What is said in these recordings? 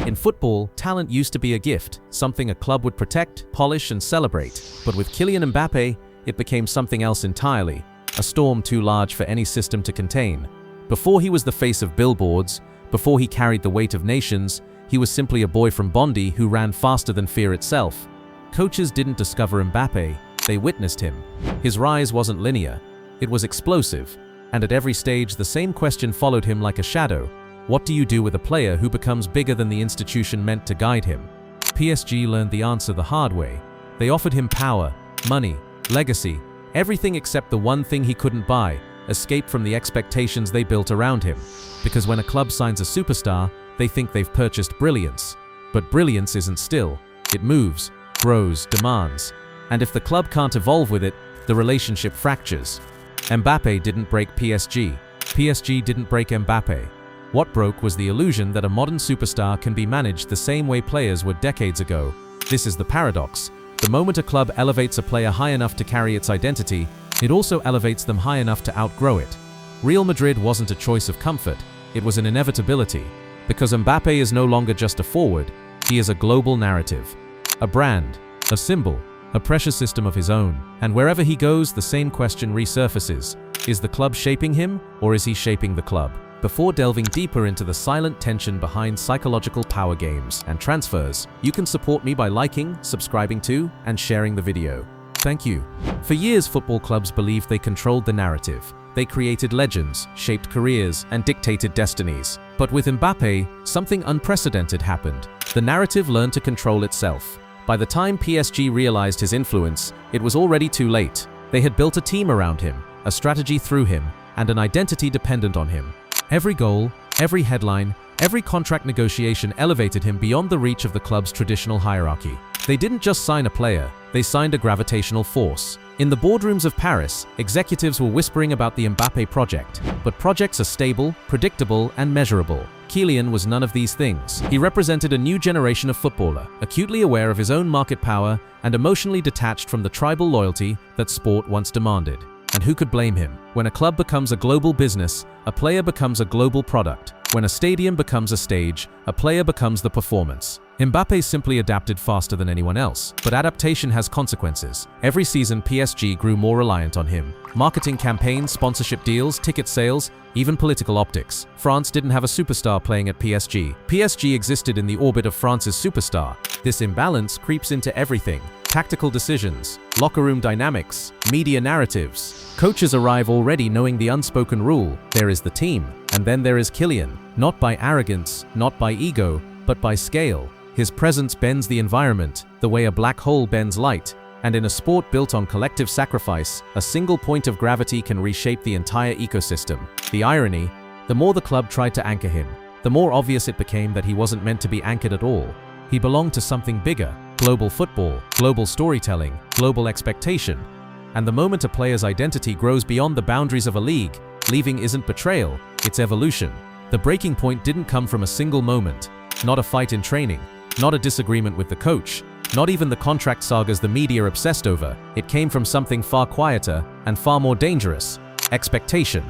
In football, talent used to be a gift, something a club would protect, polish, and celebrate. But with Kylian Mbappé, it became something else entirely, a storm too large for any system to contain. Before he was the face of billboards, before he carried the weight of nations, he was simply a boy from Bondi who ran faster than fear itself. Coaches didn't discover Mbappé, they witnessed him. His rise wasn't linear, it was explosive, and at every stage the same question followed him like a shadow. What do you do with a player who becomes bigger than the institution meant to guide him? PSG learned the answer the hard way. They offered him power, money, legacy, everything except the one thing he couldn't buy: escape from the expectations they built around him. Because when a club signs a superstar, they think they've purchased brilliance. But brilliance isn't still. It moves, grows, demands. And if the club can't evolve with it, the relationship fractures. Mbappé didn't break PSG. PSG didn't break Mbappé. What broke was the illusion that a modern superstar can be managed the same way players were decades ago. This is the paradox. The moment a club elevates a player high enough to carry its identity, it also elevates them high enough to outgrow it. Real Madrid wasn't a choice of comfort, it was an inevitability. Because Mbappé is no longer just a forward, he is a global narrative. A brand, a symbol, a pressure system of his own. And wherever he goes, the same question resurfaces. Is the club shaping him, or is he shaping the club? Before delving deeper into the silent tension behind psychological power games and transfers, you can support me by liking, subscribing to, and sharing the video. Thank you. For years, football clubs believed they controlled the narrative. They created legends, shaped careers, and dictated destinies. But with Mbappé, something unprecedented happened. The narrative learned to control itself. By the time PSG realized his influence, it was already too late. They had built a team around him, a strategy through him, and an identity dependent on him. Every goal, every headline, every contract negotiation elevated him beyond the reach of the club's traditional hierarchy. They didn't just sign a player, they signed a gravitational force. In the boardrooms of Paris, executives were whispering about the Mbappé project. But projects are stable, predictable, and measurable. Kylian was none of these things. He represented a new generation of footballer, acutely aware of his own market power and emotionally detached from the tribal loyalty that sport once demanded. And who could blame him? When a club becomes a global business, a player becomes a global product. When a stadium becomes a stage, a player becomes the performance. Mbappé simply adapted faster than anyone else, but adaptation has consequences. Every season, PSG grew more reliant on him. Marketing campaigns, sponsorship deals, ticket sales, even political optics. France didn't have a superstar playing at PSG. PSG existed in the orbit of France's superstar. This imbalance creeps into everything. Tactical decisions, locker room dynamics, media narratives. Coaches arrive already knowing the unspoken rule: there is the team, and then there is Kylian. Not by arrogance, not by ego, but by scale. His presence bends the environment, the way a black hole bends light. And in a sport built on collective sacrifice, a single point of gravity can reshape the entire ecosystem. The irony: the more the club tried to anchor him, the more obvious it became that he wasn't meant to be anchored at all. He belonged to something bigger: global football, global storytelling, global expectation. And the moment a player's identity grows beyond the boundaries of a league, leaving isn't betrayal, it's evolution. The breaking point didn't come from a single moment. Not a fight in training, not a disagreement with the coach, not even the contract sagas the media obsessed over. It came from something far quieter and far more dangerous: expectation.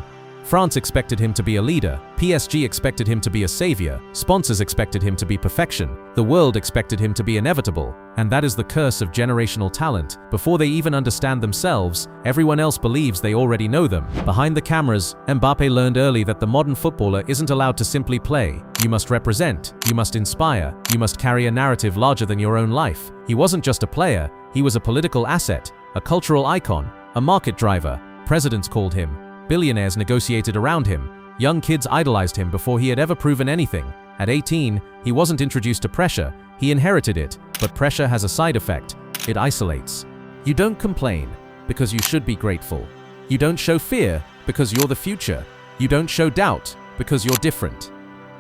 France expected him to be a leader, PSG expected him to be a savior, sponsors expected him to be perfection, the world expected him to be inevitable. And that is the curse of generational talent. Before they even understand themselves, everyone else believes they already know them. Behind the cameras, Mbappé learned early that the modern footballer isn't allowed to simply play. You must represent, you must inspire, you must carry a narrative larger than your own life. He wasn't just a player, he was a political asset, a cultural icon, a market driver. Presidents called him. Billionaires negotiated around him. Young kids idolized him before he had ever proven anything. At 18, he wasn't introduced to pressure, he inherited it. But pressure has a side effect: it isolates. You don't complain, because you should be grateful. You don't show fear, because you're the future. You don't show doubt, because you're different.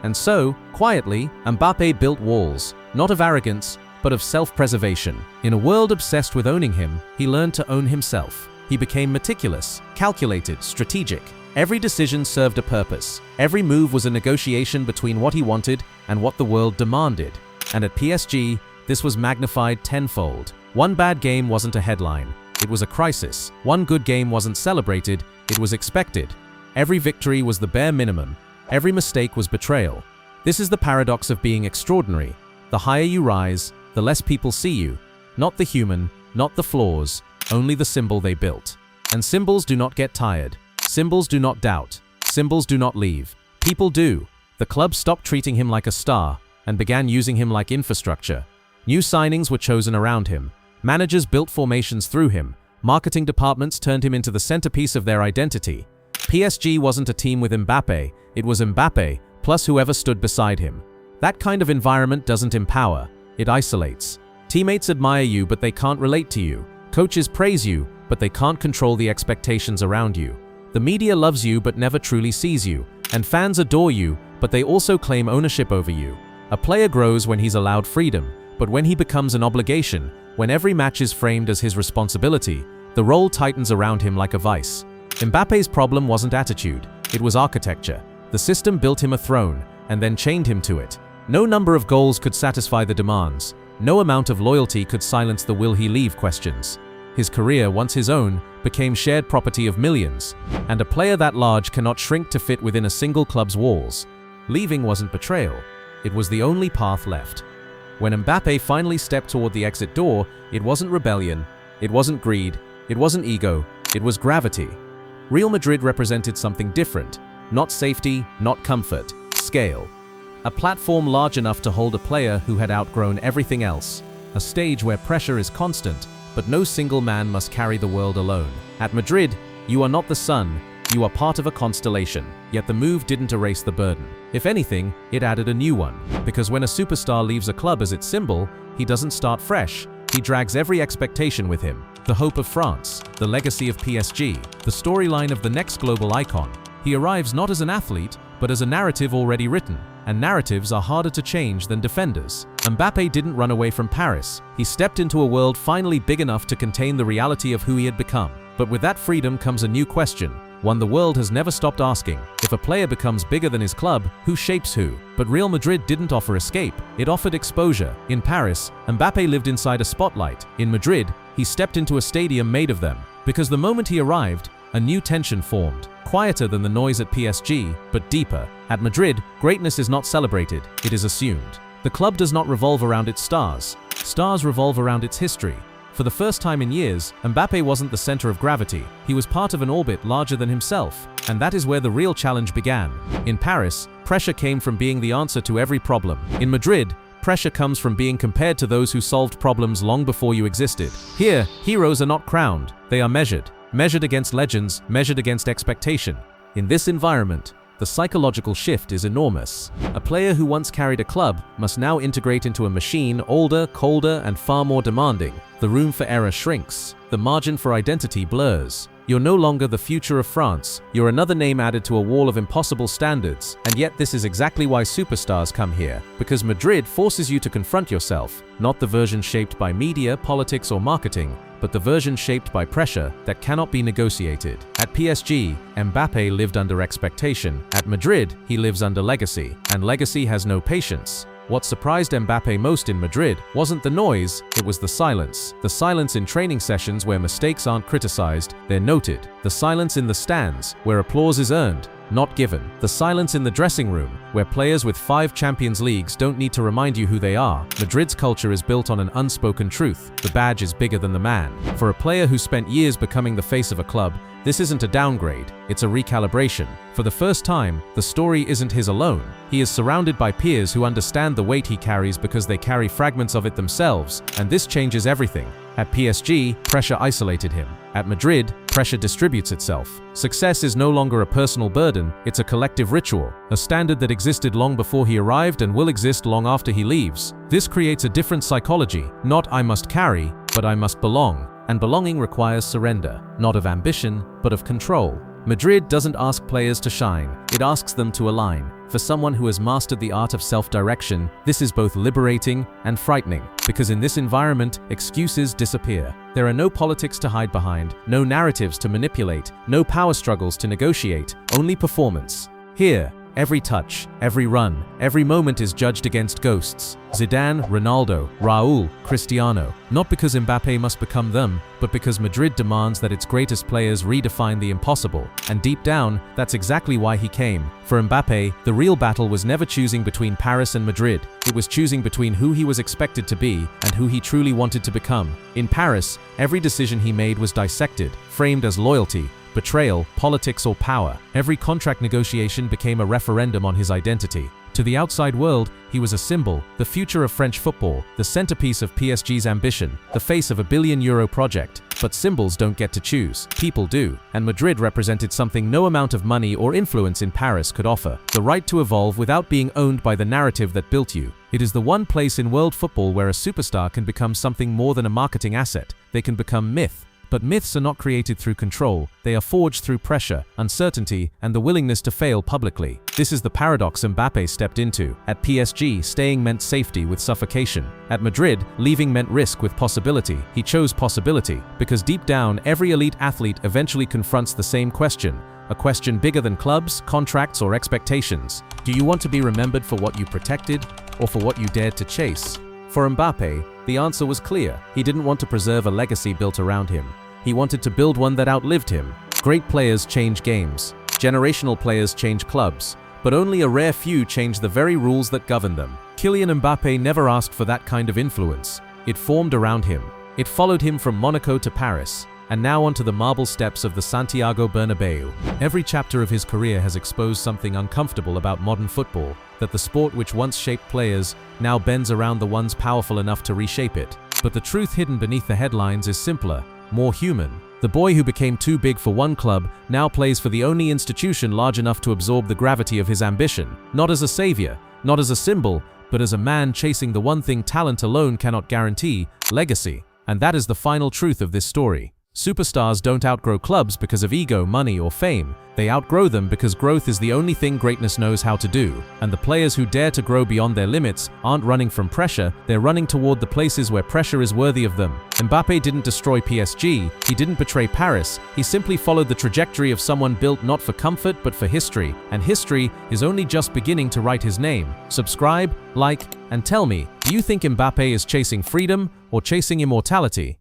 And so, quietly, Mbappé built walls, not of arrogance, but of self-preservation. In a world obsessed with owning him, he learned to own himself. He became meticulous, calculated, strategic. Every decision served a purpose. Every move was a negotiation between what he wanted and what the world demanded. And at PSG, this was magnified tenfold. One bad game wasn't a headline. It was a crisis. One good game wasn't celebrated. It was expected. Every victory was the bare minimum. Every mistake was betrayal. This is the paradox of being extraordinary. The higher you rise, the less people see you. Not the human, not the flaws, only the symbol they built. And symbols do not get tired. Symbols do not doubt. Symbols do not leave. People do. The club stopped treating him like a star and began using him like infrastructure. New signings were chosen around him. Managers built formations through him. Marketing departments turned him into the centerpiece of their identity. PSG wasn't a team with Mbappe, it was Mbappe, plus whoever stood beside him. That kind of environment doesn't empower, it isolates. Teammates admire you, but they can't relate to you. Coaches praise you, but they can't control the expectations around you. The media loves you but never truly sees you, and fans adore you, but they also claim ownership over you. A player grows when he's allowed freedom, but when he becomes an obligation, when every match is framed as his responsibility, the role tightens around him like a vice. Mbappe's problem wasn't attitude, it was architecture. The system built him a throne, and then chained him to it. No number of goals could satisfy the demands. No amount of loyalty could silence the will he leave questions. His career, once his own, became shared property of millions, and a player that large cannot shrink to fit within a single club's walls. Leaving wasn't betrayal, it was the only path left. When Mbappe finally stepped toward the exit door, it wasn't rebellion, it wasn't greed, it wasn't ego, it was gravity. Real Madrid represented something different, not safety, not comfort, scale. A platform large enough to hold a player who had outgrown everything else. A stage where pressure is constant, but no single man must carry the world alone. At Madrid, you are not the sun, you are part of a constellation. Yet the move didn't erase the burden. If anything, it added a new one. Because when a superstar leaves a club as its symbol, he doesn't start fresh. He drags every expectation with him. The hope of France, the legacy of PSG, the storyline of the next global icon. He arrives not as an athlete, but as a narrative already written. And narratives are harder to change than defenders. Mbappe didn't run away from Paris. He stepped into a world finally big enough to contain the reality of who he had become. But with that freedom comes a new question, one the world has never stopped asking. If a player becomes bigger than his club, who shapes who? But Real Madrid didn't offer escape. It offered exposure. In Paris, Mbappe lived inside a spotlight. In Madrid, he stepped into a stadium made of them. Because the moment he arrived, a new tension formed. Quieter than the noise at PSG, but deeper. At Madrid, greatness is not celebrated, it is assumed. The club does not revolve around its stars. Stars revolve around its history. For the first time in years, Mbappe wasn't the center of gravity. He was part of an orbit larger than himself. And that is where the real challenge began. In Paris, pressure came from being the answer to every problem. In Madrid, pressure comes from being compared to those who solved problems long before you existed. Here, heroes are not crowned, they are measured. Measured against legends, measured against expectation. In this environment, the psychological shift is enormous. A player who once carried a club must now integrate into a machine older, colder, and far more demanding. The room for error shrinks. The margin for identity blurs. You're no longer the future of France, you're another name added to a wall of impossible standards. And yet this is exactly why superstars come here. Because Madrid forces you to confront yourself, not the version shaped by media, politics, or marketing, but the version shaped by pressure that cannot be negotiated. At PSG, Mbappe lived under expectation. At Madrid, he lives under legacy. And legacy has no patience. What surprised Mbappe most in Madrid wasn't the noise, it was the silence. The silence in training sessions where mistakes aren't criticized, they're noted. The silence in the stands, where applause is earned, not given. The silence in the dressing room, where players with 5 Champions Leagues don't need to remind you who they are. Madrid's culture is built on an unspoken truth. The badge is bigger than the man. For a player who spent years becoming the face of a club, this isn't a downgrade, it's a recalibration. For the first time, the story isn't his alone. He is surrounded by peers who understand the weight he carries because they carry fragments of it themselves, and this changes everything. At PSG, pressure isolated him. At Madrid, pressure distributes itself. Success is no longer a personal burden, it's a collective ritual, a standard that existed long before he arrived and will exist long after he leaves. This creates a different psychology, not I must carry, but I must belong. And belonging requires surrender, not of ambition, but of control. Madrid doesn't ask players to shine, it asks them to align. For someone who has mastered the art of self-direction, this is both liberating and frightening, because in this environment, excuses disappear. There are no politics to hide behind, no narratives to manipulate, no power struggles to negotiate, only performance. Here, Every touch, every run, every moment is judged against ghosts. Zidane, Ronaldo, Raul, Cristiano. Not because Mbappe must become them, but because Madrid demands that its greatest players redefine the impossible. And deep down, that's exactly why he came. For Mbappe, the real battle was never choosing between Paris and Madrid. It was choosing between who he was expected to be and who he truly wanted to become. In Paris, every decision he made was dissected, framed as loyalty, betrayal, politics, or power. Every contract negotiation became a referendum on his identity. To the outside world, he was a symbol, the future of French football, the centerpiece of PSG's ambition, the face of a billion-euro project. But symbols don't get to choose. People do. And Madrid represented something no amount of money or influence in Paris could offer: the right to evolve without being owned by the narrative that built you. It is the one place in world football where a superstar can become something more than a marketing asset. They can become myth. But myths are not created through control, they are forged through pressure, uncertainty, and the willingness to fail publicly. This is the paradox Mbappe stepped into. At PSG, staying meant safety with suffocation. At Madrid, leaving meant risk with possibility. He chose possibility, because deep down, every elite athlete eventually confronts the same question. A question bigger than clubs, contracts, or expectations. Do you want to be remembered for what you protected, or for what you dared to chase? For Mbappe, the answer was clear. He didn't want to preserve a legacy built around him. He wanted to build one that outlived him. Great players change games. Generational players change clubs. But only a rare few change the very rules that govern them. Kylian Mbappe never asked for that kind of influence. It formed around him. It followed him from Monaco to Paris, and now onto the marble steps of the Santiago Bernabeu. Every chapter of his career has exposed something uncomfortable about modern football, that the sport which once shaped players now bends around the ones powerful enough to reshape it. But the truth hidden beneath the headlines is simpler, more human. The boy who became too big for one club now plays for the only institution large enough to absorb the gravity of his ambition. Not as a savior, not as a symbol, but as a man chasing the one thing talent alone cannot guarantee: legacy. And that is the final truth of this story. Superstars don't outgrow clubs because of ego, money, or fame. They outgrow them because growth is the only thing greatness knows how to do. And the players who dare to grow beyond their limits aren't running from pressure, they're running toward the places where pressure is worthy of them. Mbappe didn't destroy PSG, he didn't betray Paris, he simply followed the trajectory of someone built not for comfort but for history. And history is only just beginning to write his name. Subscribe, like, and tell me, do you think Mbappe is chasing freedom or chasing immortality?